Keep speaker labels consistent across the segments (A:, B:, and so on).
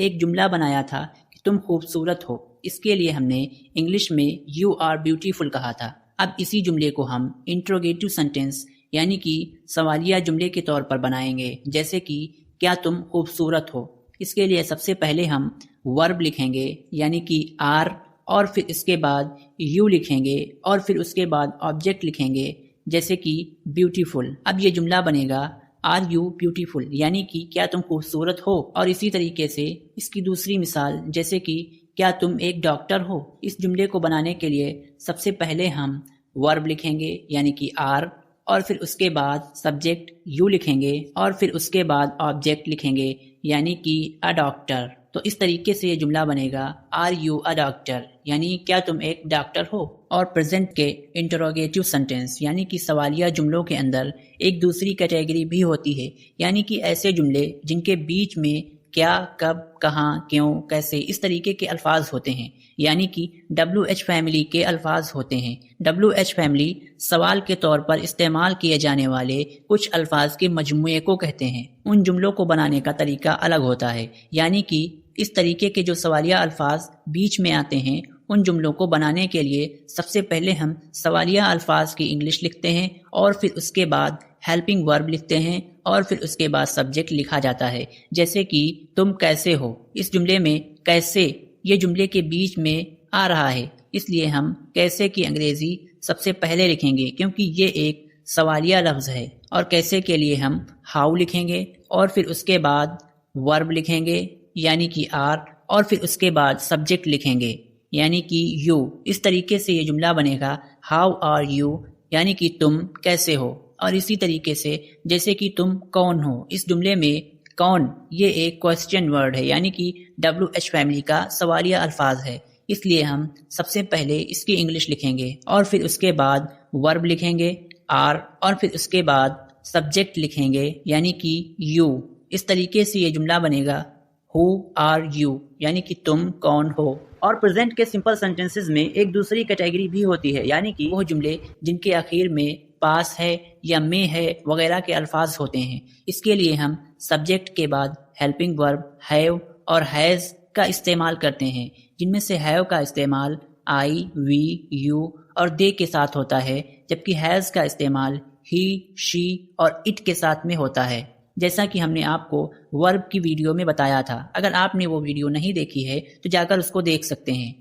A: ایک جملہ بنایا تھا کہ تم خوبصورت ہو، اس کے لیے ہم نے انگلش میں یو آر بیوٹیفل کہا تھا۔ اب اسی جملے کو ہم انٹروگیٹو سینٹینس یعنی کہ سوالیہ جملے کے طور پر بنائیں گے، جیسے کہ کیا تم خوبصورت ہو؟ اس کے لیے سب سے پہلے ہم ورب لکھیں گے یعنی کہ آر، اور پھر اس کے بعد یو لکھیں گے، اور پھر اس کے بعد آبجیکٹ لکھیں گے جیسے کہ بیوٹیفل۔ اب یہ جملہ بنے گا آر یو بیوٹیفل یعنی کہ کیا تم خوبصورت ہو، اور اسی طریقے سے اس کی دوسری مثال جیسے کہ کیا تم ایک ڈاکٹر ہو۔ اس جملے کو بنانے کے لیے سب سے پہلے ہم ورب لکھیں گے یعنی کہ آر، اور پھر اس کے بعد سبجیکٹ یو لکھیں گے، اور پھر اس کے بعد آبجیکٹ لکھیں گے یعنی کہ اے ڈاکٹر۔ تو اس طریقے سے یہ جملہ بنے گا آر یو اے ڈاکٹر یعنی کیا تم ایک ڈاکٹر ہو۔ اور پریزنٹ کے انٹروگیٹو سینٹینس یعنی کہ سوالیہ جملوں کے اندر ایک دوسری کیٹیگری بھی ہوتی ہے، یعنی کہ ایسے جملے جن کے بیچ میں کیا، کب، کہاں، کیوں، کیسے اس طریقے کے الفاظ ہوتے ہیں، یعنی کہ WH فیملی کے الفاظ ہوتے ہیں۔ WH فیملی سوال کے طور پر استعمال کیے جانے والے کچھ الفاظ کے مجموعے کو کہتے ہیں۔ ان جملوں کو بنانے کا طریقہ الگ ہوتا ہے، یعنی کہ اس طریقے کے جو سوالیہ الفاظ بیچ میں آتے ہیں ان جملوں کو بنانے کے لیے سب سے پہلے ہم سوالیہ الفاظ کی انگلش لکھتے ہیں، اور پھر اس کے بعد ہیلپنگ ورب لکھتے ہیں، اور پھر اس کے بعد سبجیکٹ لکھا جاتا ہے، جیسے کہ تم کیسے ہو۔ اس جملے میں کیسے یہ جملے کے بیچ میں آ رہا ہے، اس لیے ہم کیسے کی انگریزی سب سے پہلے لکھیں گے کیونکہ یہ ایک سوالیہ لفظ ہے، اور کیسے کے لیے ہم ہاؤ لکھیں گے، اور پھر اس کے بعد ورب لکھیں گے یعنی کہ آر، اور پھر اس کے بعد سبجیکٹ لکھیں گے یعنی کہ یو۔ اس طریقے سے یہ جملہ بنے گا ہاؤ آر یو یعنی کہ تم کیسے ہو۔ اور اسی طریقے سے جیسے کہ تم کون ہو، اس جملے میں کون یہ ایک کوسچن ورڈ ہے یعنی کہ WH فیملی کا سوالیہ الفاظ ہے، اس لیے ہم سب سے پہلے اس کی انگلش لکھیں گے، اور پھر اس کے بعد ورب لکھیں گے آر، اور پھر اس کے بعد سبجیکٹ لکھیں گے یعنی کہ یو۔ اس طریقے سے یہ جملہ بنے گا ہو آر یو یعنی کہ تم کون ہو۔ اور پریزنٹ کے سمپل سینٹینسز میں ایک دوسری کیٹیگری بھی ہوتی ہے، یعنی کہ وہ جملے جن کے آخر میں پاس ہے یا میں ہے وغیرہ کے الفاظ ہوتے ہیں۔ اس کے لیے ہم سبجیکٹ کے بعد ہیلپنگ ورب ہیو اور ہیز کا استعمال کرتے ہیں، جن میں سے ہیو کا استعمال آئی، وی، یو اور دے کے ساتھ ہوتا ہے، جبکہ ہیز کا استعمال ہی، شی اور اٹ کے ساتھ میں ہوتا ہے، جیسا کہ ہم نے آپ کو ورب کی ویڈیو میں بتایا تھا۔ اگر آپ نے وہ ویڈیو نہیں دیکھی ہے تو جا کر اس کو دیکھ سکتے ہیں۔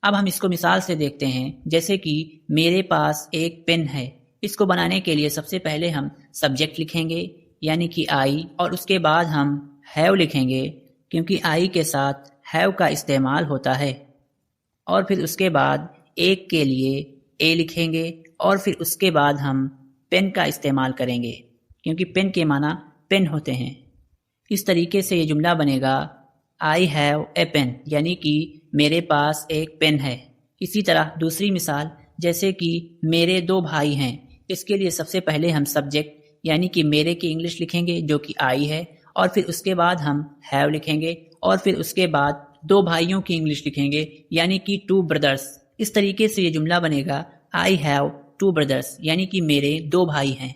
A: اب ہم اس کو مثال سے دیکھتے ہیں، جیسے کہ میرے پاس ایک پین ہے۔ اس کو بنانے کے لیے سب سے پہلے ہم سبجیکٹ لکھیں گے یعنی کہ آئی، اور اس کے بعد ہم ہیو لکھیں گے کیونکہ آئی کے ساتھ ہیو کا استعمال ہوتا ہے، اور پھر اس کے بعد ایک کے لیے اے لکھیں گے، اور پھر اس کے بعد ہم پین کا استعمال کریں گے کیونکہ پین کے معنی پین ہوتے ہیں۔ اس طریقے سے یہ جملہ بنے گا آئی ہیو اے پین یعنی کہ میرے پاس ایک پین ہے۔ اسی طرح دوسری مثال جیسے کہ میرے دو بھائی ہیں، اس کے لیے سب سے پہلے ہم سبجیکٹ یعنی کہ میرے کی انگلش لکھیں گے جو کہ آئی ہے، اور پھر اس کے بعد ہم ہیو لکھیں گے، اور پھر اس کے بعد دو بھائیوں کی انگلش لکھیں گے یعنی کہ ٹو بردرس۔ اس طریقے سے یہ جملہ بنے گا آئی ہیو ٹو بردرس یعنی کہ میرے دو بھائی ہیں۔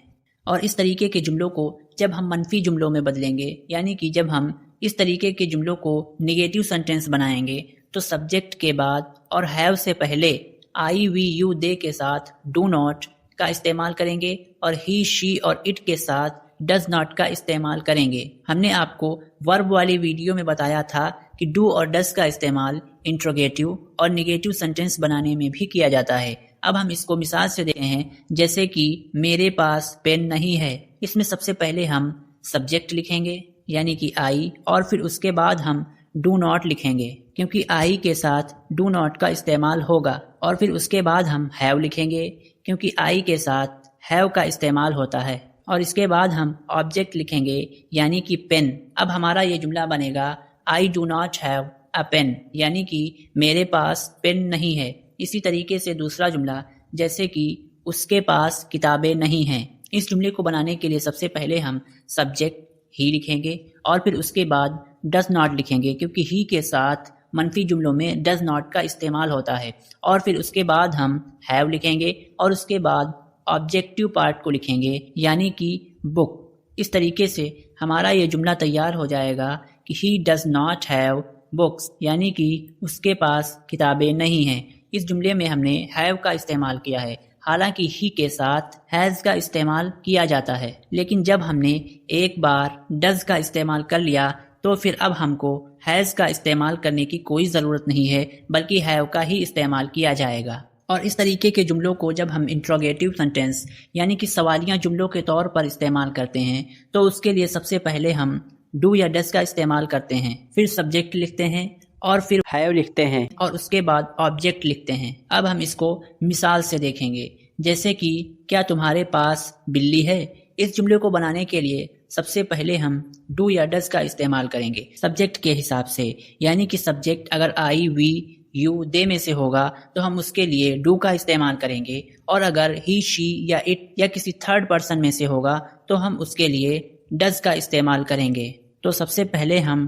A: اور اس طریقے کے جملوں کو جب ہم منفی جملوں میں بدلیں گے، یعنی کہ جب ہم اس طریقے کے جملوں کو نیگیٹو سینٹینس بنائیں گے تو سبجیکٹ کے بعد اور ہیو سے پہلے آئی، وی، یو، دے کے ساتھ ڈو ناٹ کا استعمال کریں گے، اور ہی، شی اور اٹ کے ساتھ ڈز ناٹ کا استعمال کریں گے۔ ہم نے آپ کو ورب والی ویڈیو میں بتایا تھا کہ ڈو اور ڈز کا استعمال انٹروگیٹو اور نیگیٹو سینٹینس بنانے میں بھی کیا جاتا ہے۔ اب ہم اس کو مثال سے دیتے ہیں، جیسے کہ میرے پاس پین نہیں ہے۔ اس میں سب سے پہلے ہم سبجیکٹ لکھیں گے یعنی کہ آئی، اور پھر اس کے بعد ہم ڈو ناٹ لکھیں گے کیونکہ آئی کے ساتھ ڈو ناٹ کا استعمال ہوگا، اور پھر اس کے بعد ہم ہیو لکھیں گے کیونکہ آئی کے ساتھ ہیو کا استعمال ہوتا ہے، اور اس کے بعد ہم آبجیکٹ لکھیں گے یعنی کہ پین۔ اب ہمارا یہ جملہ بنے گا I do not have a pen یعنی کہ میرے پاس پین نہیں ہے۔ اسی طریقے سے دوسرا جملہ جیسے کہ اس کے پاس کتابیں نہیں ہیں۔ اس جملے کو بنانے کے لیے سب سے پہلے ہم سبجیکٹ ہی لکھیں گے، اور پھر اس کے بعد ڈز ناٹ لکھیں گے کیونکہ ہی کے ساتھ منفی جملوں میں ڈز ناٹ کا استعمال ہوتا ہے، اور پھر اس کے بعد ہم ہیو لکھیں گے، اور اس کے بعد آبجیکٹیو پارٹ کو لکھیں گے یعنی کہ بک۔ اس طریقے سے ہمارا یہ جملہ تیار ہو جائے گا کہ he does not have books یعنی کہ اس کے پاس کتابیں نہیں ہیں۔ اس جملے میں ہم نے have کا استعمال کیا ہے، حالانکہ he کے ساتھ has کا استعمال کیا جاتا ہے، لیکن جب ہم نے ایک بار does کا استعمال کر لیا تو پھر اب ہم کو has کا استعمال کرنے کی کوئی ضرورت نہیں ہے، بلکہ have کا ہی استعمال کیا جائے گا۔ اور اس طریقے کے جملوں کو جب ہم انٹروگیٹو سینٹینس یعنی کہ سوالیہ جملوں کے طور پر استعمال کرتے ہیں تو اس کے لیے سب سے پہلے ہم ڈو یا ڈز کا استعمال کرتے ہیں، پھر سبجیکٹ لکھتے ہیں اور پھر ہیو لکھتے ہیں اور اس کے بعد آبجیکٹ لکھتے ہیں۔ اب ہم اس کو مثال سے دیکھیں گے، جیسے کہ کیا تمہارے پاس بلی ہے؟ اس جملے کو بنانے کے لیے سب سے پہلے ہم ڈو یا ڈز کا استعمال کریں گے سبجیکٹ کے حساب سے، یعنی کہ سبجیکٹ اگر آئی وی یو دے میں سے ہوگا تو ہم اس کے لیے ڈو کا استعمال کریں گے، اور اگر ہی شی یا اٹ یا کسی تھرڈ پرسن میں سے ہوگا تو ہم اس کے لیے ڈز کا استعمال کریں گے۔ تو سب سے پہلے ہم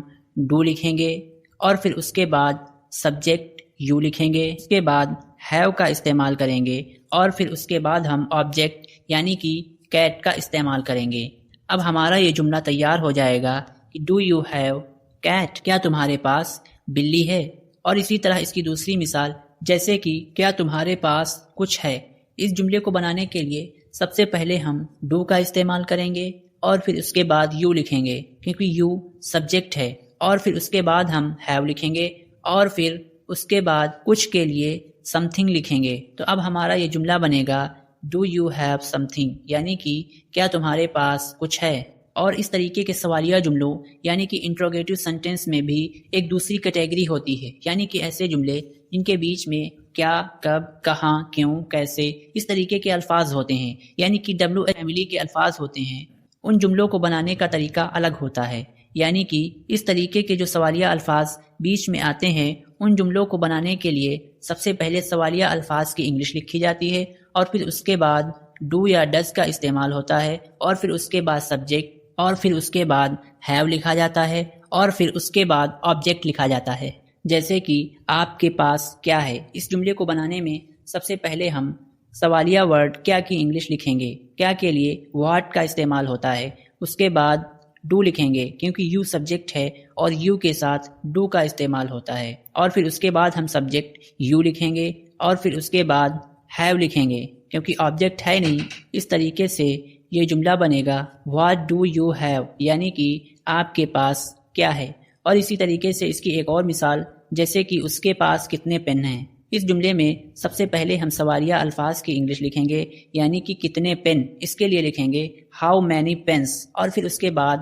A: ڈو لکھیں گے اور پھر اس کے بعد سبجیکٹ یو لکھیں گے، اس کے بعد ہیو کا استعمال کریں گے اور پھر اس کے بعد ہم آبجیکٹ یعنی کہ کیٹ کا استعمال کریں گے۔ اب ہمارا یہ جملہ تیار ہو جائے گا کہ ڈو یو ہیو کیٹ؟ کیا تمہارے پاس بلی ہے؟ اور اسی طرح اس کی دوسری مثال جیسے کہ کیا تمہارے پاس کچھ ہے؟ اس جملے کو بنانے کے لیے سب سے پہلے ہم ڈو کا استعمال کریں گے اور پھر اس کے بعد یو لکھیں گے کیونکہ یو سبجیکٹ ہے، اور پھر اس کے بعد ہم ہیو لکھیں گے اور پھر اس کے بعد کچھ کے لیے سم تھنگ لکھیں گے۔ تو اب ہمارا یہ جملہ بنے گا do you have something یعنی کہ کیا تمہارے پاس کچھ ہے۔ اور اس طریقے کے سوالیہ جملوں یعنی کہ انٹروگیٹو سینٹینس میں بھی ایک دوسری کیٹیگری ہوتی ہے، یعنی کہ ایسے جملے جن کے بیچ میں کیا، کب، کہاں، کیوں، کیسے اس طریقے کے الفاظ ہوتے ہیں، یعنی کہ فیملی کے الفاظ ہوتے ہیں۔ ان جملوں کو بنانے کا طریقہ الگ ہوتا ہے، یعنی کہ اس طریقے کے جو سوالیہ الفاظ بیچ میں آتے ہیں ان جملوں کو بنانے کے لیے سب سے پہلے سوالیہ الفاظ کی انگلش لکھی جاتی ہے اور پھر اس کے بعد ڈو یا ڈز کا استعمال ہوتا ہے اور پھر اس کے بعد سبجیکٹ اور پھر اس کے بعد ہیو لکھا جاتا ہے اور پھر اس کے بعد آبجیکٹ لکھا جاتا ہے۔ جیسے کہ آپ کے پاس کیا ہے؟ اس جملے کو بنانے میں سب سے پہلے ہم سوالیہ ورڈ کیا کی انگلش لکھیں گے۔ کیا کے لیے واٹ کا استعمال ہوتا ہے، اس کے بعد ڈو لکھیں گے کیونکہ یو سبجیکٹ ہے اور یو کے ساتھ ڈو کا استعمال ہوتا ہے، اور پھر اس کے بعد ہم سبجیکٹ یو لکھیں گے اور پھر اس کے بعد ہیو لکھیں گے کیونکہ آبجیکٹ ہے نہیں۔ اس طریقے سے یہ جملہ بنے گا واٹ ڈو یو ہیو یعنی کہ آپ کے پاس کیا ہے۔ اور اسی طریقے سے اس کی ایک اور مثال جیسے کہ اس کے پاس کتنے پین ہیں۔ اس جملے میں سب سے پہلے ہم سوالیہ الفاظ کی انگلش لکھیں گے یعنی کہ کتنے پین، اس کے لیے لکھیں گے ہاؤ مینی پینس، اور پھر اس کے بعد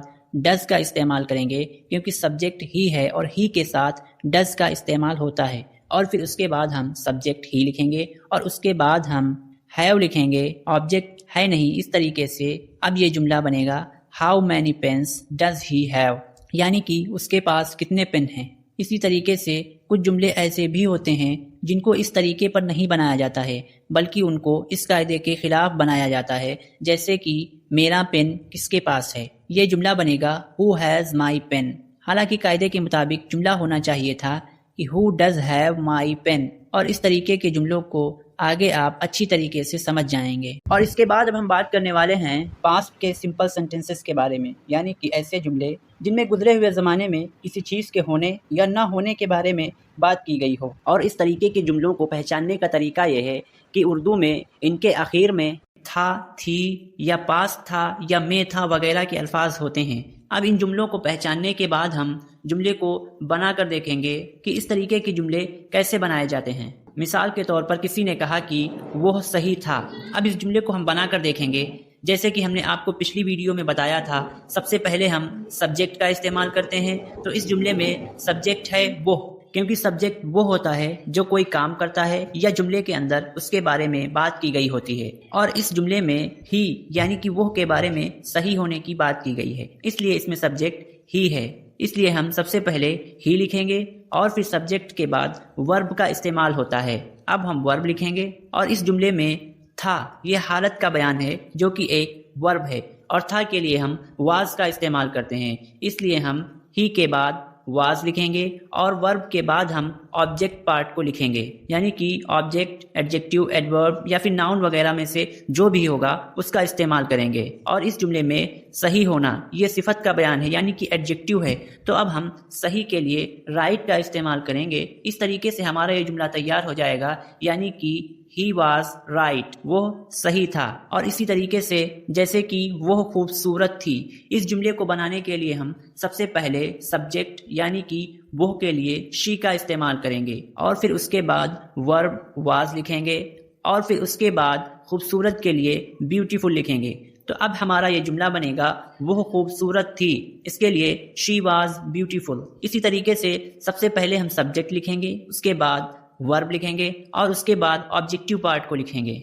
A: ڈز کا استعمال کریں گے کیونکہ سبجیکٹ ہی ہے اور ہی کے ساتھ ڈز کا استعمال ہوتا ہے، اور پھر اس کے بعد ہم سبجیکٹ ہی لکھیں گے اور اس کے بعد ہم ہیو لکھیں گے، آبجیکٹ ہے نہیں۔ اس طریقے سے اب یہ جملہ بنے گا how many pens does he have یعنی کہ اس کے پاس کتنے پین ہیں۔ اسی طریقے سے کچھ جملے ایسے بھی ہوتے ہیں جن کو اس طریقے پر نہیں بنایا جاتا ہے بلکہ ان کو اس قاعدے کے خلاف بنایا جاتا ہے، جیسے کہ میرا پین کس کے پاس ہے۔ یہ جملہ بنے گا ہو ہیز مائی پین، حالانکہ قاعدے کے مطابق جملہ ہونا چاہیے تھا کہ ہو ڈز ہیو مائی پین، اور اس طریقے کے جملوں کو آگے آپ اچھی طریقے سے سمجھ جائیں گے۔ اور اس کے بعد اب ہم بات کرنے والے ہیں پاسٹ کے سمپل سینٹینسز کے بارے میں، یعنی کہ ایسے جملے جن میں گزرے ہوئے زمانے میں کسی چیز کے ہونے یا نہ ہونے کے بارے میں بات کی گئی ہو۔ اور اس طریقے کے جملوں کو پہچاننے کا طریقہ یہ ہے کہ اردو میں ان کے آخر میں تھا، تھی یا پاس تھا یا میں تھا وغیرہ کے الفاظ ہوتے ہیں۔ اب ان جملوں کو پہچاننے کے بعد ہم جملے کو بنا کر دیکھیں گے کہ اس طریقے کے جملے کیسے بنائے جاتے ہیں۔ مثال کے طور پر کسی نے کہا کہ وہ صحیح تھا۔ اب اس جملے کو ہم بنا کر دیکھیں گے، جیسے کہ ہم نے آپ کو پچھلی ویڈیو میں بتایا تھا، سب سے پہلے ہم سبجیکٹ کا استعمال کرتے ہیں۔ تو اس جملے میں سبجیکٹ ہے وہ، کیونکہ سبجیکٹ وہ ہوتا ہے جو کوئی کام کرتا ہے یا جملے کے اندر اس کے بارے میں بات کی گئی ہوتی ہے، اور اس جملے میں ہی یعنی کہ وہ کے بارے میں صحیح ہونے کی بات کی گئی ہے، اس لیے اس میں سبجیکٹ ہی ہے۔ اس لیے ہم سب سے پہلے ہی لکھیں گے اور پھر سبجیکٹ کے بعد ورب کا استعمال ہوتا ہے۔ اب ہم ورب لکھیں گے اور اس جملے میں تھا یہ حالت کا بیان ہے جو کہ ایک ورب ہے، اور تھا کے لیے ہم واز کا استعمال کرتے ہیں، اس لیے ہم ہی کے بعد واز لکھیں گے اور ورب کے بعد ہم آبجیکٹ پارٹ کو لکھیں گے، یعنی کہ آبجیکٹ، ایڈجیکٹیو، ایڈورب یا پھر ناؤن وغیرہ میں سے جو بھی ہوگا اس کا استعمال کریں گے۔ اور اس جملے میں صحیح ہونا یہ صفت کا بیان ہے، یعنی کہ ایڈجیکٹیو ہے، تو اب ہم صحیح کے لیے رائٹ کا استعمال کریں گے۔ اس طریقے سے ہمارا یہ جملہ تیار ہو جائے گا، یعنی کہ ہی واز رائٹ، وہ صحیح تھا۔ اور اسی طریقے سے جیسے کہ وہ خوبصورت تھی، اس جملے کو بنانے کے لیے ہم سب سے پہلے سبجیکٹ یعنی کہ وہ کے لیے شی کا استعمال کریں گے، اور پھر اس کے بعد ورب واز لکھیں گے، اور پھر اس کے بعد خوبصورت کے لیے بیوٹیفل لکھیں گے۔ تو اب ہمارا یہ جملہ بنے گا وہ خوبصورت تھی، اس کے لیے شی واز بیوٹیفل۔ اسی طریقے سے سب سے پہلے ہم سبجیکٹ لکھیں گے، اس کے بعد ورب لکھیں گے اور اس کے بعد آبجیکٹیو پارٹ کو لکھیں گے۔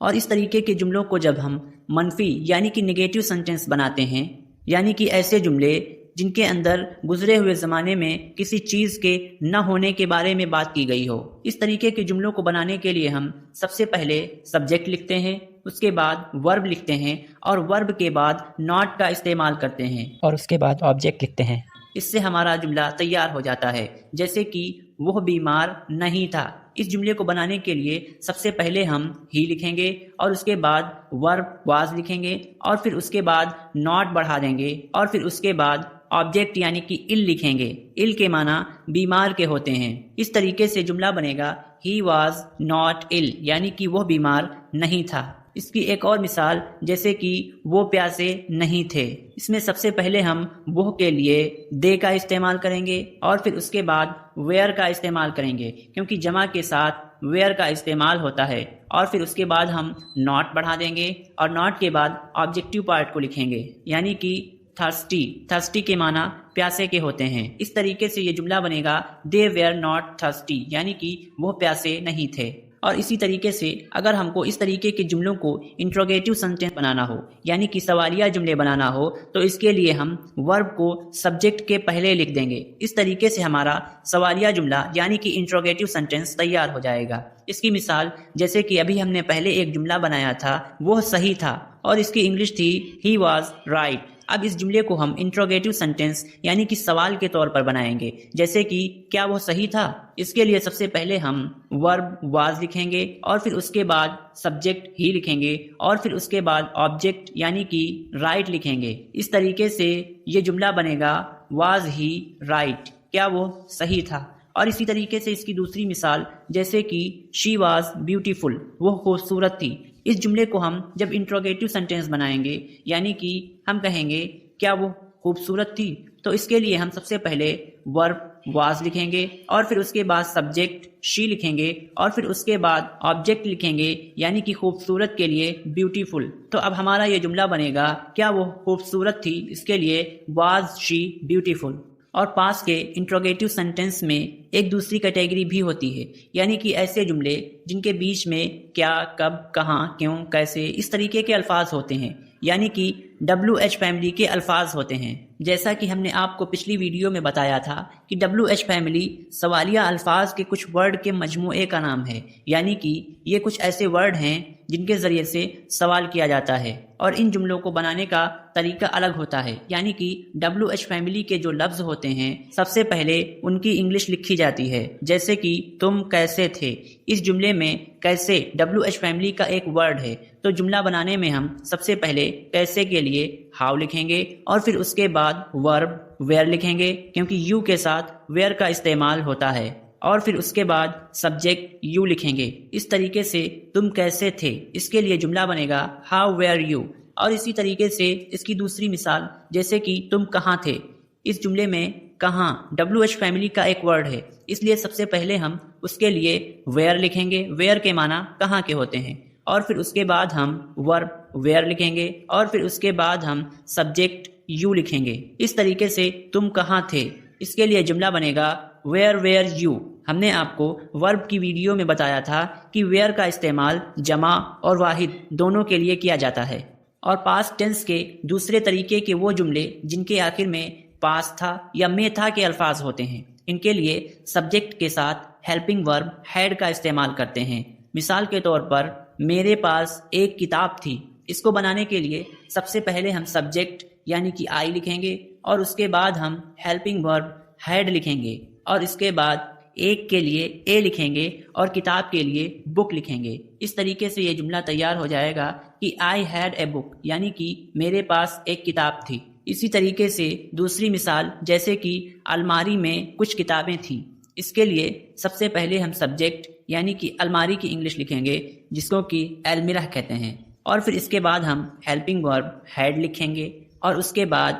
A: اور اس طریقے کے جملوں کو جب ہم منفی یعنی کہ نگیٹو سینٹینس بناتے ہیں، یعنی کہ ایسے جملے جن کے اندر گزرے ہوئے زمانے میں کسی چیز کے نہ ہونے کے بارے میں بات کی گئی ہو، اس طریقے کے جملوں کو بنانے کے لیے ہم سب سے پہلے سبجیکٹ لکھتے ہیں، اس کے بعد ورب لکھتے ہیں اور ورب کے بعد ناٹ کا استعمال کرتے ہیں اور اس کے بعد آبجیکٹ لکھتے ہیں۔ اس سے ہمارا جملہ تیار ہو جاتا ہے، جیسے کہ وہ بیمار نہیں تھا۔ اس جملے کو بنانے کے لیے سب سے پہلے ہم ہی لکھیں گے اور اس کے بعد ورب واز لکھیں گے اور پھر اس کے بعد ناٹ بڑھا دیں گے اور پھر اس کے بعد آبجیکٹ یعنی کہ ال لکھیں گے۔ ال کے معنی بیمار کے ہوتے ہیں۔ اس طریقے سے جملہ بنے گا ہی واز ناٹ ال، یعنی کہ وہ بیمار نہیں تھا۔ اس کی ایک اور مثال جیسے کہ وہ پیاسے نہیں تھے، اس میں سب سے پہلے ہم وہ کے لیے دے کا استعمال کریں گے اور پھر اس کے بعد ویئر کا استعمال کریں گے، کیونکہ جمع کے ساتھ ویئر کا استعمال ہوتا ہے، اور پھر اس کے بعد ہم ناٹ بڑھا دیں گے اور ناٹ کے بعد آبجیکٹیو پارٹ کو لکھیں گے، یعنی کہ تھرسٹی کے معنی پیاسے کے ہوتے ہیں۔ اس طریقے سے یہ جملہ بنے گا دے ویئر ناٹ تھرسٹی، یعنی کہ وہ پیاسے نہیں تھے۔ اور اسی طریقے سے اگر ہم کو اس طریقے کے جملوں کو انٹروگیٹو سینٹینس بنانا ہو، یعنی کہ سوالیہ جملے بنانا ہو، تو اس کے لیے ہم ورب کو سبجیکٹ کے پہلے لکھ دیں گے۔ اس طریقے سے ہمارا سوالیہ جملہ یعنی کہ انٹروگیٹو سینٹینس تیار ہو جائے گا۔ اس کی مثال جیسے کہ ابھی ہم نے پہلے ایک جملہ بنایا تھا وہ صحیح تھا، اور اس کی انگلش تھی ہی واز رائٹ۔ اب اس جملے کو ہم انٹروگیٹو سینٹینس یعنی کہ سوال کے طور پر بنائیں گے، جیسے کہ کیا وہ صحیح تھا؟ اس کے لیے سب سے پہلے ہم ورب واز لکھیں گے اور پھر اس کے بعد سبجیکٹ ہی لکھیں گے اور پھر اس کے بعد آبجیکٹ یعنی کہ رائٹ لکھیں گے۔ اس طریقے سے یہ جملہ بنے گا واز ہی رائٹ، کیا وہ صحیح تھا؟ اور اسی طریقے سے اس کی دوسری مثال جیسے کہ شی واز بیوٹیفل، وہ خوبصورت تھی۔ اس جملے کو ہم جب انٹروگیٹو سینٹینس بنائیں گے، یعنی کہ ہم کہیں گے کیا وہ خوبصورت تھی، تو اس کے لیے ہم سب سے پہلے ورب واز لکھیں گے اور پھر اس کے بعد سبجیکٹ شی لکھیں گے اور پھر اس کے بعد آبجیکٹ لکھیں گے، یعنی کہ خوبصورت کے لیے بیوٹیفل۔ تو اب ہمارا یہ جملہ بنے گا کیا وہ خوبصورت تھی، اس کے لیے واز شی بیوٹیفل۔ اور پاس کے انٹروگیٹو سینٹینس میں ایک دوسری کیٹیگری بھی ہوتی ہے، یعنی کہ ایسے جملے جن کے بیچ میں کیا، کب، کہاں، کیوں، کیسے اس طریقے کے الفاظ ہوتے ہیں، یعنی کہ WH فیملی کے الفاظ ہوتے ہیں۔ جیسا کہ ہم نے آپ کو پچھلی ویڈیو میں بتایا تھا کہ WH فیملی سوالیہ الفاظ کے کچھ ورڈ کے مجموعے کا نام ہے، یعنی کہ یہ کچھ ایسے ورڈ ہیں جن کے ذریعے سے سوال کیا جاتا ہے، اور ان جملوں کو بنانے کا طریقہ الگ ہوتا ہے، یعنی کہ WH فیملی کے جو لفظ ہوتے ہیں سب سے پہلے ان کی انگلش لکھی جاتی ہے، جیسے کہ تم کیسے تھے۔ اس جملے میں کیسے WH فیملی کا ایک ورڈ ہے، تو جملہ بنانے میں ہم سب سے پہلے کیسے کے لیے ہاؤ لکھیں گے اور پھر اس کے بعد ورب ویئر لکھیں گے، کیونکہ یو کے ساتھ ویئر کا استعمال ہوتا ہے، اور پھر اس کے بعد سبجیکٹ یو لکھیں گے۔ اس طریقے سے تم کیسے تھے، اس کے لیے جملہ بنے گا ہاؤ ویئر یو۔ اور اسی طریقے سے اس کی دوسری مثال جیسے کہ تم کہاں تھے، اس جملے میں کہاں WH فیملی کا ایک ورڈ ہے، اس لیے سب سے پہلے ہم اس کے لیے ویئر لکھیں گے، ویئر کے معنی کہاں کے ہوتے ہیں، اور پھر اس کے بعد ہم ورب ویئر لکھیں گے اور پھر اس کے بعد ہم سبجیکٹ یو لکھیں گے۔ اس طریقے سے تم کہاں تھے، اس کے لیے جملہ بنے گا ویئر ویئر یو۔ ہم نے آپ کو ورب کی ویڈیو میں بتایا تھا کہ ویئر کا استعمال جمع اور واحد دونوں کے لیے کیا جاتا ہے۔ اور پاسٹ ٹینس کے دوسرے طریقے کے وہ جملے جن کے آخر میں پاس تھا یا میں تھا کے الفاظ ہوتے ہیں، ان کے لیے سبجیکٹ کے ساتھ ہیلپنگ ورب ہیڈ کا استعمال کرتے ہیں۔ مثال کے طور پر میرے پاس ایک کتاب تھی، اس کو بنانے کے لیے سب سے پہلے ہم سبجیکٹ یعنی کہ آئی لکھیں گے اور اس کے بعد ہم ہیلپنگ ورب had لکھیں گے اور اس کے بعد ایک کے لیے اے لکھیں گے اور کتاب کے لیے بک لکھیں گے۔ اس طریقے سے یہ جملہ تیار ہو جائے گا کہ I had a book، یعنی کہ میرے پاس ایک کتاب تھی۔ اسی طریقے سے دوسری مثال جیسے کہ الماری میں کچھ کتابیں تھیں، اس کے لیے سب سے پہلے ہم سبجیکٹ یعنی کہ الماری کی انگلش لکھیں گے جس کو کہ المیرہ کہتے ہیں، اور پھر اس کے بعد ہم ہیلپنگ ورب ہیڈ لکھیں گے اور اس کے بعد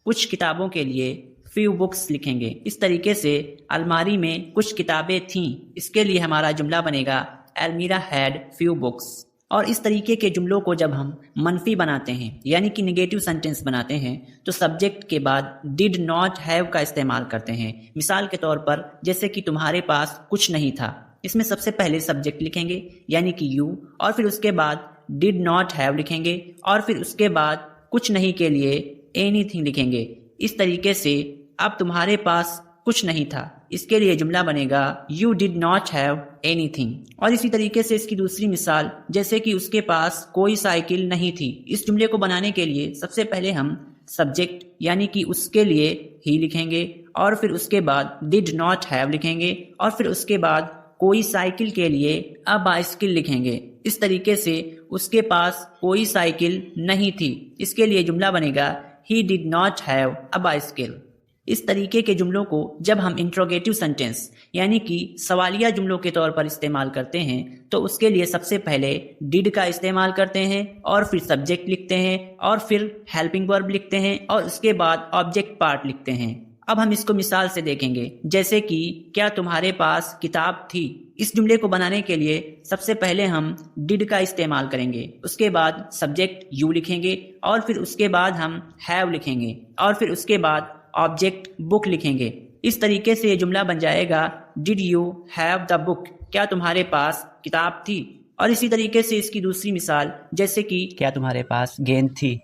A: کچھ کتابوں کے لیے فیو بکس لکھیں گے۔ اس طریقے سے الماری میں کچھ کتابیں تھیں، اس کے لیے ہمارا جملہ بنے گا المیرہ ہیڈ فیو بکس۔ اور اس طریقے کے جملوں کو جب ہم منفی بناتے ہیں یعنی کہ نگیٹو سینٹینس بناتے ہیں تو سبجیکٹ کے بعد ڈیڈ ناٹ ہیو کا استعمال کرتے ہیں۔ مثال کے طور پر جیسے کہ تمہارے پاس کچھ نہیں تھا، اس میں سب سے پہلے سبجیکٹ لکھیں گے یعنی کہ یو، اور پھر اس کے بعد ڈیڈ ناٹ ہیو لکھیں گے اور پھر اس کے بعد کچھ نہیں کے لیے اینی تھنگ لکھیں گے۔ اس طریقے سے اب تمہارے پاس کچھ نہیں تھا، اس کے لیے جملہ بنے گا you did not have anything. اور اسی طریقے سے اس کی دوسری مثال جیسے کہ اس کے پاس کوئی سائیکل نہیں تھی، اس جملے کو بنانے کے لیے سب سے پہلے ہم سبجیکٹ یعنی کہ اس کے لیے ہی لکھیں گے اور پھر اس کے بعد ڈیڈ ناٹ ہیو لکھیں گے اور پھر اس کے بعد کوئی سائیکل کے لیے ا بائسکل لکھیں گے۔ اس طریقے سے اس کے پاس کوئی سائیکل نہیں تھی، اس کے لیے جملہ بنے گا he did not have a bicycle. اس طریقے کے جملوں کو جب ہم انٹروگیٹو سینٹینس یعنی کہ سوالیہ جملوں کے طور پر استعمال کرتے ہیں تو اس کے لیے سب سے پہلے ڈیڈ کا استعمال کرتے ہیں اور پھر سبجیکٹ لکھتے ہیں اور پھر ہیلپنگ ورب لکھتے ہیں اور اس کے بعد آبجیکٹ پارٹ لکھتے ہیں۔ اب ہم اس کو مثال سے دیکھیں گے جیسے کہ کیا تمہارے پاس کتاب تھی۔ اس جملے کو بنانے کے لیے سب سے پہلے ہم ڈیڈ کا استعمال کریں گے، اس کے بعد سبجیکٹ یو لکھیں گے اور پھر اس کے بعد ہم ہیو لکھیں گے اور پھر اس کے بعد آبجیکٹ بک لکھیں گے۔ اس طریقے سے یہ جملہ بن جائے گا ڈیڈ یو ہیو دا بک، کیا تمہارے پاس کتاب تھی۔ اور اسی طریقے سے اس کی دوسری مثال جیسے کہ کیا تمہارے پاس گیند تھی۔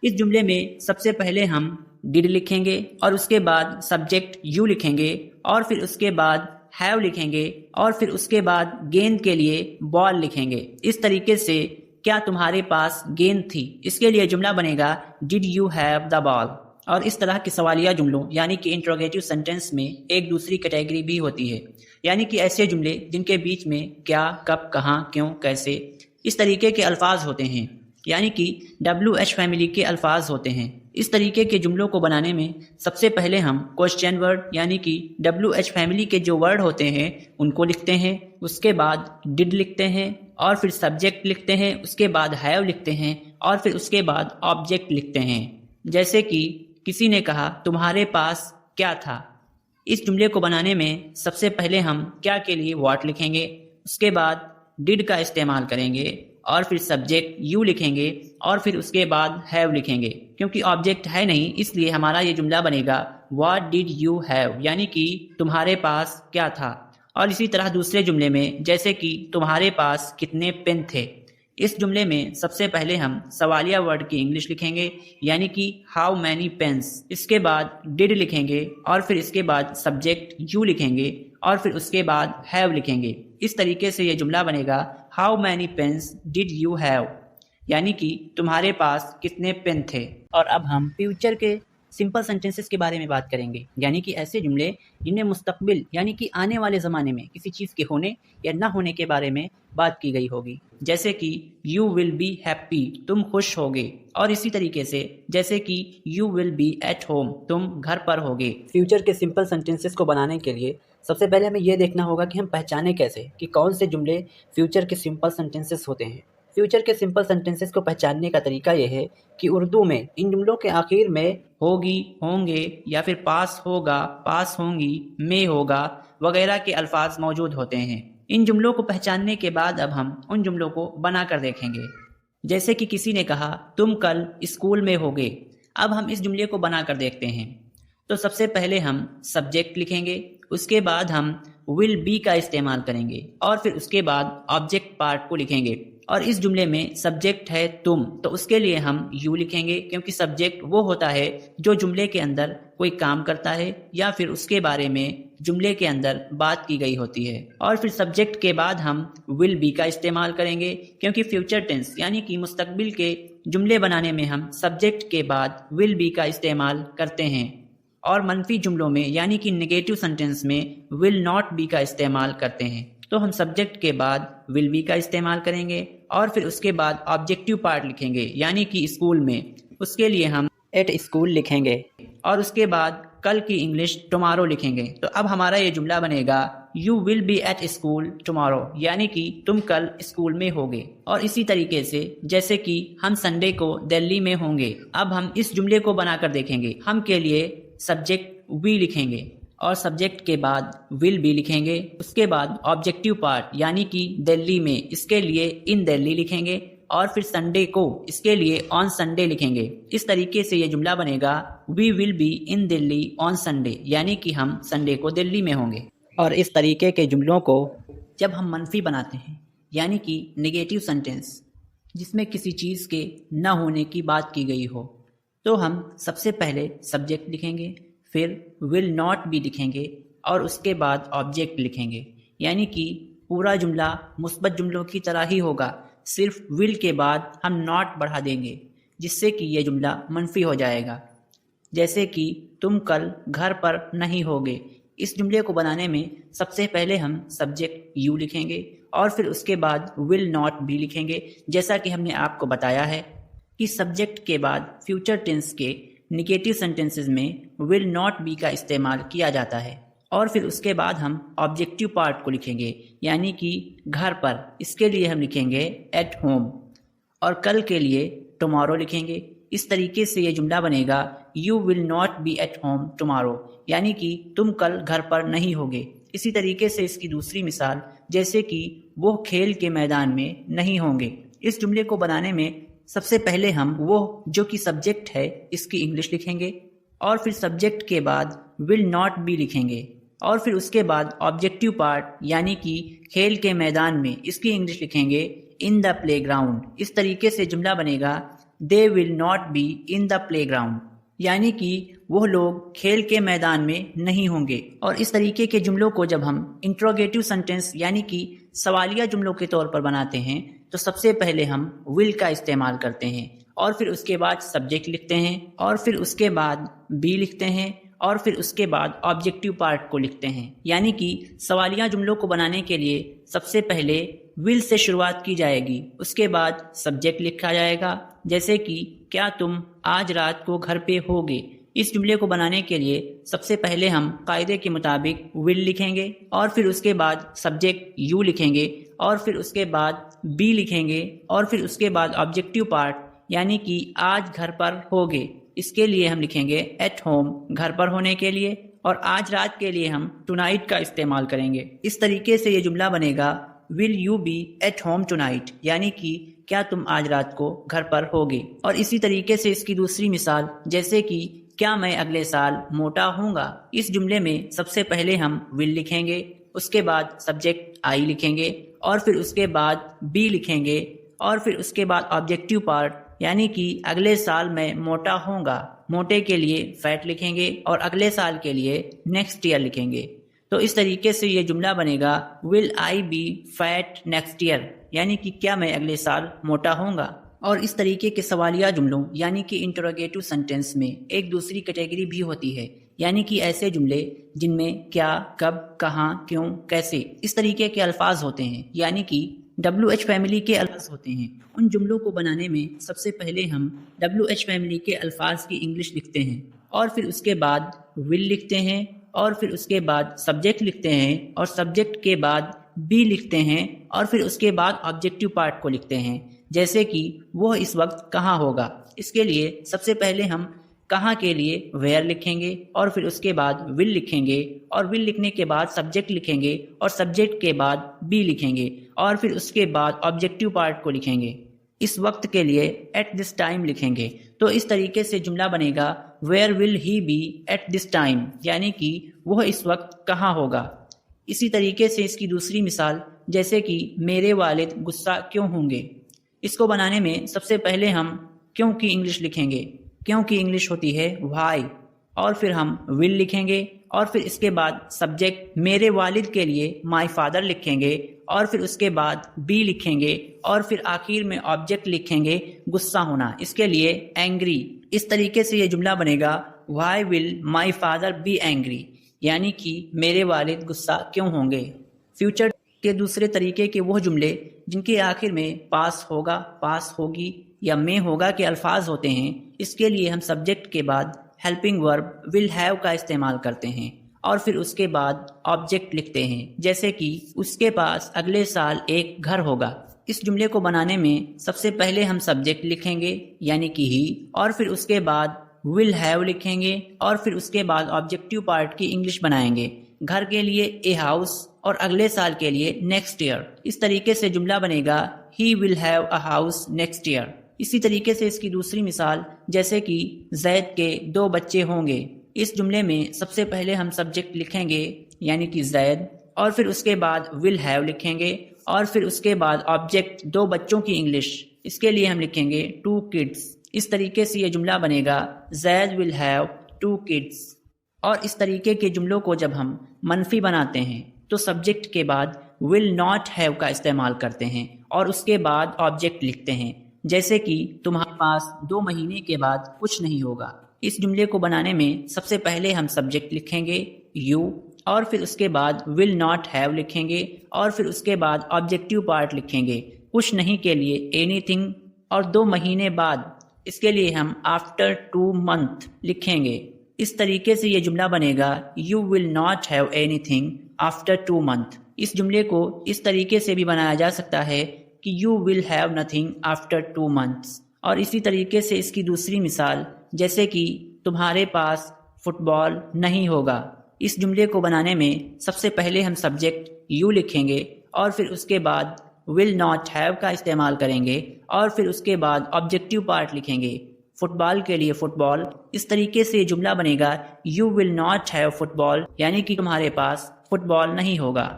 A: اس جملے میں سب سے پہلے ہم ڈیڈ لکھیں گے اور اس کے بعد سبجیکٹ یو لکھیں گے اور پھر اس کے بعد ہیو لکھیں گے اور پھر اس کے بعد گیند کے لیے بال لکھیں گے۔ اس طریقے سے کیا تمہارے پاس گیند تھی، اس کے لیے جملہ بنے گا ڈیڈ یو ہیو دا بال۔ اور اس طرح کے سوالیہ جملوں یعنی کہ انٹروگیٹو سینٹینس میں ایک دوسری کیٹیگری بھی ہوتی ہے، یعنی کہ ایسے جملے جن کے بیچ میں کیا، کب، کہاں، کیوں، کیسے اس طریقے کے الفاظ ہوتے ہیں، یعنی کہ WH فیملی کے الفاظ ہوتے ہیں۔ اس طریقے کے جملوں کو بنانے میں سب سے پہلے ہم کوسچن ورڈ یعنی کہ WH فیملی کے جو ورڈ ہوتے ہیں ان کو لکھتے ہیں، اس کے بعد ڈڈ لکھتے ہیں اور پھر سبجیکٹ لکھتے ہیں، اس کے بعد ہیو لکھتے ہیں اور پھر اس کے بعد آبجیکٹ لکھتے ہیں۔ جیسے کہ کسی نے کہا تمہارے پاس کیا تھا، اس جملے کو بنانے میں سب سے پہلے ہم کیا کے لیے واٹ لکھیں گے، اس کے بعد ڈڈ کا استعمال کریں گے اور پھر سبجیکٹ یو لکھیں گے اور پھر اس کے بعد ہیو لکھیں گے۔ کیونکہ آبجیکٹ ہے نہیں اس لیے ہمارا یہ جملہ بنے گا واٹ ڈڈ یو ہیو، یعنی کہ تمہارے پاس کیا تھا۔ اور اسی طرح دوسرے جملے میں جیسے کہ تمہارے پاس کتنے پین تھے، اس جملے میں سب سے پہلے ہم سوالیہ ورڈ کی انگلش لکھیں گے یعنی کہ ہاؤ مینی پینس، اس کے بعد ڈڈ لکھیں گے اور پھر اس کے بعد سبجیکٹ یو لکھیں گے اور پھر اس کے بعد ہیو لکھیں گے۔ اس طریقے سے یہ جملہ بنے گا how many pens did you have, یعنی کہ تمہارے پاس کتنے پین تھے۔ اور اب ہم فیوچر کے سمپل سینٹینسز کے بارے میں بات کریں گے، یعنی کہ ایسے جملے جنہیں مستقبل یعنی کہ آنے والے زمانے میں کسی چیز کے ہونے یا نہ ہونے کے بارے میں بات کی گئی ہوگی، جیسے کہ یو ول بی ہیپی، تم خوش ہوگے، اور اسی طریقے سے جیسے کہ you will be at home, تم گھر پر ہوگے۔ فیوچر کے سمپل سینٹینسز کو بنانے کے لیے سب سے پہلے ہمیں یہ دیکھنا ہوگا کہ ہم پہچانے کیسے کہ کون سے جملے فیوچر کے سمپل سینٹینسز ہوتے ہیں۔ فیوچر کے سمپل سینٹینسز کو پہچاننے کا طریقہ یہ ہے کہ اردو میں ان جملوں کے آخر میں ہوگی، ہوں گے یا پھر پاس ہوگا، پاس ہوں گی، میں ہوگا وغیرہ کے الفاظ موجود ہوتے ہیں۔ ان جملوں کو پہچاننے کے بعد اب ہم ان جملوں کو بنا کر دیکھیں گے، جیسے کہ کسی نے کہا تم کل اسکول میں ہوگے۔ اب ہم اس جملے کو بنا کر دیکھتے ہیں۔ تو سب سے پہلے ہم سبجیکٹ لکھیں گے، اس کے بعد ہم ول بی کا استعمال کریں گے اور پھر اس کے بعد آبجیکٹ پارٹ کو لکھیں گے۔ اور اس جملے میں سبجیکٹ ہے تم، تو اس کے لیے ہم یو لکھیں گے کیونکہ سبجیکٹ وہ ہوتا ہے جو جملے کے اندر کوئی کام کرتا ہے یا پھر اس کے بارے میں جملے کے اندر بات کی گئی ہوتی ہے۔ اور پھر سبجیکٹ کے بعد ہم ول بی کا استعمال کریں گے کیونکہ فیوچر ٹینس یعنی کہ مستقبل کے جملے بنانے میں ہم سبجیکٹ کے بعد ول بی کا استعمال کرتے ہیں۔ اور منفی جملوں میں یعنی کہ نگیٹو سینٹینس میں ول ناٹ بی کا استعمال کرتے ہیں تو ہم سبجیکٹ کے بعد ول بی کا استعمال کریں گے اور پھر اس کے بعد آبجیکٹیو پارٹ لکھیں گے یعنی کہ اسکول میں، اس کے لیے ہم ایٹ اسکول لکھیں گے اور اس کے بعد کل کی انگلش ٹمارو لکھیں گے۔ تو اب ہمارا یہ جملہ بنے گا you will be at school tomorrow, یعنی کہ تم کل اسکول میں ہوگے۔ اور اسی طریقے سے جیسے کہ ہم سنڈے کو دہلی میں ہوں گے، اب ہم اس جملے کو بنا کر دیکھیں گے۔ ہم کے لیے سبجیکٹ وی لکھیں گے اور سبجیکٹ کے بعد ول بھی لکھیں گے، اس کے بعد آبجیکٹیو پارٹ یعنی کہ دہلی میں، اس کے لیے ان دہلی لکھیں گے اور پھر سنڈے کو اس کے لیے آن سنڈے لکھیں گے۔ اس طریقے سے یہ جملہ بنے گا وی will be in Delhi on Sunday, یعنی کہ ہم سنڈے کو دلی میں ہوں گے۔ اور اس طریقے کے جملوں کو جب ہم منفی بناتے ہیں یعنی کہ نگیٹو سینٹینس جس میں کسی چیز کے نہ ہونے کی بات کی گئی ہو، تو ہم سب سے پہلے سبجیکٹ لکھیں گے، پھر ول ناٹ بھی لکھیں گے اور اس کے بعد آبجیکٹ لکھیں گے، یعنی کہ پورا جملہ مثبت جملوں کی طرح ہی ہوگا، صرف ول کے بعد ہم ناٹ بڑھا دیں گے جس سے کہ یہ جملہ منفی ہو جائے گا۔ جیسے کہ تم کل گھر پر نہیں ہوگے، اس جملے کو بنانے میں سب سے پہلے ہم سبجیکٹ یو لکھیں گے اور پھر اس کے بعد ول ناٹ بھی لکھیں گے، جیسا کہ ہم نے آپ کو بتایا ہے کہ سبجیکٹ کے بعد فیوچر ٹینس کے نگیٹو سینٹینسز میں ول ناٹ بی کا استعمال کیا جاتا ہے۔ اور پھر اس کے بعد ہم آبجیکٹیو پارٹ کو لکھیں گے یعنی کہ گھر پر، اس کے لیے ہم لکھیں گے ایٹ ہوم اور کل کے لیے ٹمارو لکھیں گے۔ اس طریقے سے یہ جملہ بنے گا you will not be at home tomorrow, یعنی کہ تم کل گھر پر نہیں ہوگے۔ اسی طریقے سے اس کی دوسری مثال جیسے کہ وہ کھیل کے میدان میں نہیں ہوں گے، اس جملے کو بنانے میں سب سے پہلے ہم وہ جو کہ سبجیکٹ ہے اس کی انگلش لکھیں گے اور پھر سبجیکٹ کے بعد ول ناٹ بھی لکھیں گے اور پھر اس کے بعد آبجیکٹیو پارٹ یعنی کہ کھیل کے میدان میں اس کی انگلش لکھیں گے ان دا پلے گراؤنڈ۔ اس طریقے سے جملہ بنے گا they will not be in the playground, یعنی کہ وہ لوگ کھیل کے میدان میں نہیں ہوں گے۔ اور اس طریقے کے جملوں کو جب ہم انٹروگیٹو سینٹینس یعنی کہ سوالیہ جملوں کے طور پر بناتے ہیں تو سب سے پہلے ہم ول کا استعمال کرتے ہیں اور پھر اس کے بعد سبجیکٹ لکھتے ہیں اور پھر اس کے بعد بی لکھتے ہیں اور پھر اس کے بعد آبجیکٹیو پارٹ کو لکھتے ہیں، یعنی کہ سوالیہ جملوں کو بنانے کے لیے سب سے پہلے ول سے شروعات کی جائے گی، اس کے بعد سبجیکٹ لکھا جائے گا جیسے کہ کیا تم آج رات کو گھر پہ ہوگے۔ اس جملے کو بنانے کے لیے سب سے پہلے ہم قاعدے کے مطابق ول لکھیں گے اور پھر اس کے بعد سبجیکٹ یو لکھیں گے اور پھر اس کے بعد بی لکھیں گے اور پھر اس کے بعد آبجیکٹیو پارٹ یعنی کہ آج گھر پر ہوگے، اس کے لیے ہم لکھیں گے ایٹ ہوم گھر پر ہونے کے لیے، اور آج رات کے لیے ہم ٹو نائٹ کا استعمال کریں گے۔ اس طریقے سے یہ جملہ بنے گا will you be at home tonight, یعنی کہ کیا تم آج رات کو گھر پر ہوگے۔ اور اسی طریقے سے اس کی دوسری مثال جیسے کہ کیا میں اگلے سال موٹا ہوں گا، اس جملے میں سب سے پہلے ہم ول لکھیں گے، اس کے بعد سبجیکٹ آئی لکھیں گے اور پھر اس کے بعد بی لکھیں گے اور پھر اس کے بعد آبجیکٹیو پارٹ یعنی کہ اگلے سال میں موٹا ہوں گا، موٹے کے لیے فیٹ لکھیں گے اور اگلے سال کے لیے نیکسٹ ایئر لکھیں گے۔ تو اس طریقے سے یہ جملہ بنے گا ول آئی بی فیٹ نیکسٹ ایئر، یعنی کہ کیا میں اگلے سال موٹا ہوں گا۔ اور اس طریقے کے سوالیہ جملوں یعنی کہ انٹروگیٹو سینٹینس میں ایک دوسری کیٹیگری بھی ہوتی ہے، یعنی کہ ایسے جملے جن میں کیا، کب، کہاں، کیوں، کیسے اس طریقے کے الفاظ ہوتے ہیں، یعنی کہ WH فیملی کے الفاظ ہوتے ہیں۔ ان جملوں کو بنانے میں سب سے پہلے ہم WH فیملی کے الفاظ کی انگلش لکھتے ہیں اور پھر اس کے بعد ول لکھتے ہیں اور پھر اس کے بعد سبجیکٹ لکھتے ہیں اور سبجیکٹ کے بعد بی لکھتے ہیں اور پھر اس کے بعد آبجیکٹیو پارٹ کو لکھتے ہیں، جیسے کہ وہ اس وقت کہاں ہوگا۔ اس کے لیے سب سے پہلے ہم کہاں کے لیے ویئر لکھیں گے اور پھر اس کے بعد ول لکھیں گے اور ول لکھنے کے بعد سبجیکٹ لکھیں گے اور سبجیکٹ کے بعد بی لکھیں گے اور پھر اس کے بعد آبجیکٹیو پارٹ کو لکھیں گے۔ اس وقت کے لیے ایٹ دس ٹائم لکھیں گے۔ تو اس طریقے سے جملہ بنے گا where will he be at this time, یعنی کہ وہ اس وقت کہاں ہوگا۔ اسی طریقے سے اس کی دوسری مثال جیسے کہ میرے والد غصہ کیوں ہوں گے، اس کو بنانے میں سب سے پہلے ہم کیوں کی انگلش لکھیں گے، کیوں کی انگلش ہوتی ہے وائی، اور پھر ہم ول لکھیں گے اور پھر اس کے بعد سبجیکٹ میرے والد کے لیے مائی فادر لکھیں گے اور پھر اس کے بعد بی لکھیں گے اور پھر آخر میں آبجیکٹ لکھیں گے غصہ ہونا، اس کے لیے اینگری۔ اس طریقے سے یہ جملہ بنے گا why will my father be angry, یعنی کہ میرے والد غصہ کیوں ہوں گے۔ فیوچر کے دوسرے طریقے کے وہ جملے جن کے آخر میں پاس ہوگا، پاس ہوگی یا میں ہوگا کے الفاظ ہوتے ہیں، اس کے لیے ہم سبجیکٹ کے بعد ہیلپنگ ورب ول ہیو کا استعمال کرتے ہیں اور پھر اس کے بعد آبجیکٹ لکھتے ہیں، جیسے کہ اس کے پاس اگلے سال ایک گھر ہوگا۔ اس جملے کو بنانے میں سب سے پہلے ہم سبجیکٹ لکھیں گے یعنی کہ ہی، اور پھر اس کے بعد ول ہیو لکھیں گے اور پھر اس کے بعد آبجیکٹیو پارٹ کی انگلش بنائیں گے۔ گھر کے لیے اے ہاؤس اور اگلے سال کے لیے نیکسٹ ایئر۔ اس طریقے سے جملہ بنے گا he will have a house next year. اسی طریقے سے اس کی دوسری مثال جیسے کہ زید کے 2 بچے ہوں گے۔ اس جملے میں سب سے پہلے ہم سبجیکٹ لکھیں گے یعنی کہ زید، اور پھر اس کے بعد ول ہیو لکھیں گے اور پھر اس کے بعد آبجیکٹ 2 بچوں کی انگلش۔ اس کے لیے ہم لکھیں گے 2 kids۔ اس طریقے سے یہ جملہ بنے گا زید ول ہیو 2 kids۔ اور اس طریقے کے جملوں کو جب ہم منفی بناتے ہیں تو سبجیکٹ کے بعد ول ناٹ ہیو کا استعمال کرتے ہیں اور اس کے بعد آبجیکٹ لکھتے ہیں، جیسے کہ تمہارے پاس 2 مہینے کے بعد کچھ نہیں ہوگا۔ اس جملے کو بنانے میں سب سے پہلے ہم سبجیکٹ لکھیں گے یو، اور پھر اس کے بعد ول ناٹ ہیو لکھیں گے اور پھر اس کے بعد آبجیکٹیو پارٹ لکھیں گے۔ کچھ نہیں کے لیے اینی تھنگ، اور 2 مہینے بعد اس کے لیے ہم آفٹر 2 months لکھیں گے۔ اس طریقے سے یہ جملہ بنے گا you will not have anything after 2 months۔ اس جملے کو اس طریقے سے بھی بنایا جا سکتا ہے کہ you will have nothing after 2 months۔ اور اسی طریقے سے اس کی دوسری مثال جیسے کہ تمہارے پاس فٹ بال نہیں ہوگا۔ اس جملے کو بنانے میں سب سے پہلے ہم سبجیکٹ یو لکھیں گے اور پھر اس کے بعد ول ناٹ ہیو کا استعمال کریں گے اور پھر اس کے بعد آبجیکٹیو پارٹ لکھیں گے، فٹ بال کے لیے فٹ بال۔ اس طریقے سے یہ جملہ بنے گا you will not have football, یعنی کہ تمہارے پاس فٹ بال نہیں ہوگا۔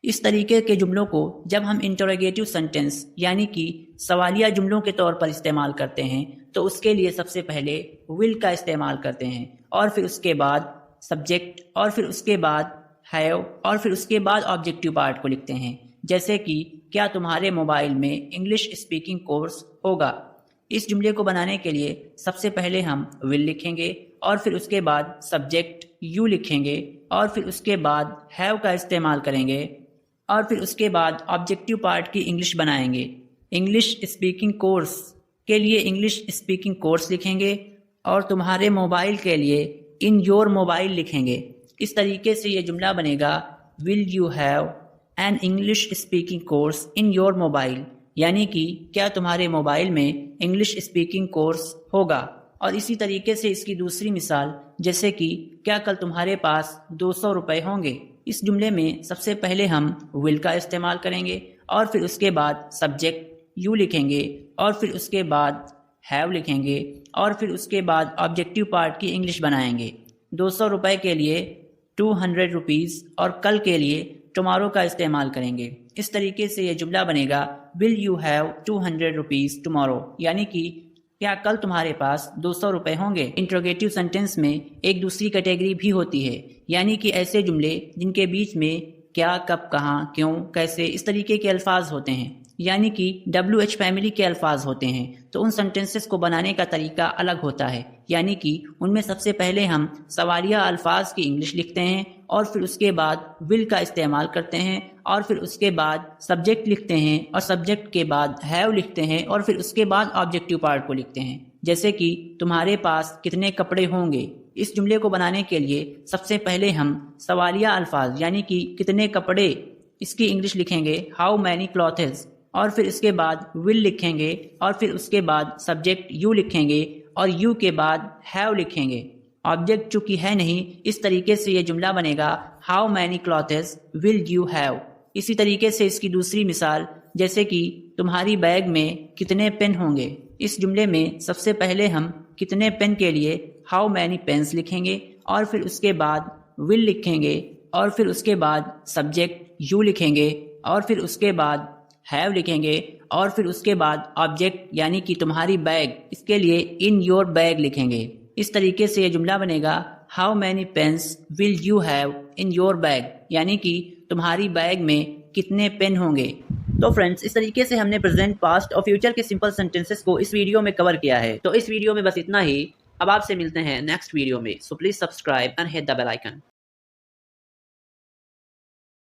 A: اس طریقے کے جملوں کو جب ہم انٹروگیٹو سینٹینس یعنی کہ سوالیہ جملوں کے طور پر استعمال کرتے ہیں تو اس کے لیے سب سے پہلے ول کا استعمال کرتے ہیں اور پھر اس کے بعد سبجیکٹ اور پھر اس کے بعد ہیو اور پھر اس کے بعد آبجیکٹیو پارٹ کو لکھتے ہیں، جیسے کہ کیا تمہارے موبائل میں انگلش اسپیکنگ کورس ہوگا۔ اس جملے کو بنانے کے لیے سب سے پہلے ہم ول لکھیں گے اور پھر اس کے بعد سبجیکٹ یو لکھیں گے اور پھر اس کے بعد ہیو کا استعمال کریں گے اور پھر اس کے بعد آبجیکٹیو پارٹ کی انگلش بنائیں گے۔ انگلش اسپیکنگ کورس کے لیے انگلش اسپیکنگ کورس لکھیں گے اور تمہارے موبائل کے لیے ان یور موبائل لکھیں گے۔ اس طریقے سے یہ جملہ بنے گا will you have an English speaking course in your mobile, یعنی کہ کیا تمہارے موبائل میں انگلش اسپیکنگ کورس ہوگا۔ اور اسی طریقے سے اس کی دوسری مثال جیسے کہ کیا کل تمہارے پاس 200 روپے ہوں گے۔ اس جملے میں سب سے پہلے ہم ول کا استعمال کریں گے اور پھر اس کے بعد سبجیکٹ یو لکھیں گے اور پھر اس کے بعد ہیو لکھیں گے اور پھر اس کے بعد آبجیکٹیو پارٹ کی انگلش بنائیں گے۔ 200 روپے کے لیے 200 روپیز اور کل کے لیے ٹمارو کا استعمال کریں گے۔ اس طریقے سے یہ جملہ بنے گا will you have 200 rupees tomorrow, یعنی کہ کیا کل تمہارے پاس 200 روپے ہوں گے۔ انٹروگیٹو سینٹینس میں ایک دوسری کیٹیگری بھی ہوتی ہے، یعنی کہ ایسے جملے جن کے بیچ میں کیا، کب، کہاں، کیوں، کیسے اس طریقے کے الفاظ ہوتے ہیں، یعنی کہ WH فیملی کے الفاظ ہوتے ہیں، تو ان سینٹینسز کو بنانے کا طریقہ الگ ہوتا ہے، یعنی کہ ان میں سب سے پہلے ہم سوالیہ الفاظ کی انگلش لکھتے ہیں اور پھر اس کے بعد ول کا استعمال کرتے ہیں اور پھر اس کے بعد سبجیکٹ لکھتے ہیں اور سبجیکٹ کے بعد ہیو لکھتے ہیں اور پھر اس کے بعد آبجیکٹیو پارٹ کو لکھتے ہیں، جیسے کہ تمہارے پاس کتنے کپڑے ہوں گے۔ اس جملے کو بنانے کے لیے سب سے پہلے ہم سوالیہ الفاظ یعنی کہ کتنے کپڑے اس کی انگلش لکھیں گے ہاؤ مینی کلوتھز، اور پھر اس کے بعد ول لکھیں گے اور پھر اس کے بعد سبجیکٹ یو لکھیں گے اور یو کے بعد ہیو لکھیں گے۔ آبجیکٹ چونکہ ہے نہیں، اس طریقے سے یہ جملہ بنے گا how many clothes will you have. اسی طریقے سے اس کی دوسری مثال جیسے کہ تمہاری بیگ میں کتنے پین ہوں گے۔ اس جملے میں سب سے پہلے ہم کتنے پین کے لیے ہاؤ مینی پینس لکھیں گے اور پھر اس کے بعد ول لکھیں گے اور پھر اس کے بعد سبجیکٹ یو لکھیں گے اور پھر اس کے بعد ہیو لکھیں گے اور پھر اس کے بعد آبجیکٹ یعنی کہ تمہاری بیگ، اس کے لیے ان یور بیگ لکھیں گے۔ اس طریقے سے یہ جملہ بنے گا how many pens will you have in your bag, یعنی کہ تمہاری بیگ میں کتنے پین ہوں گے۔ تو فرینڈز، اس طریقے سے ہم نے پریزنٹ، پاسٹ اور فیوچر کے سمپل سینٹینسز کو اس ویڈیو میں کور کیا ہے۔ تو اس ویڈیو میں بس اتنا ہی۔ اب آپ سے ملتے ہیں نیکسٹ ویڈیو میں. So please subscribe and hit the bell icon.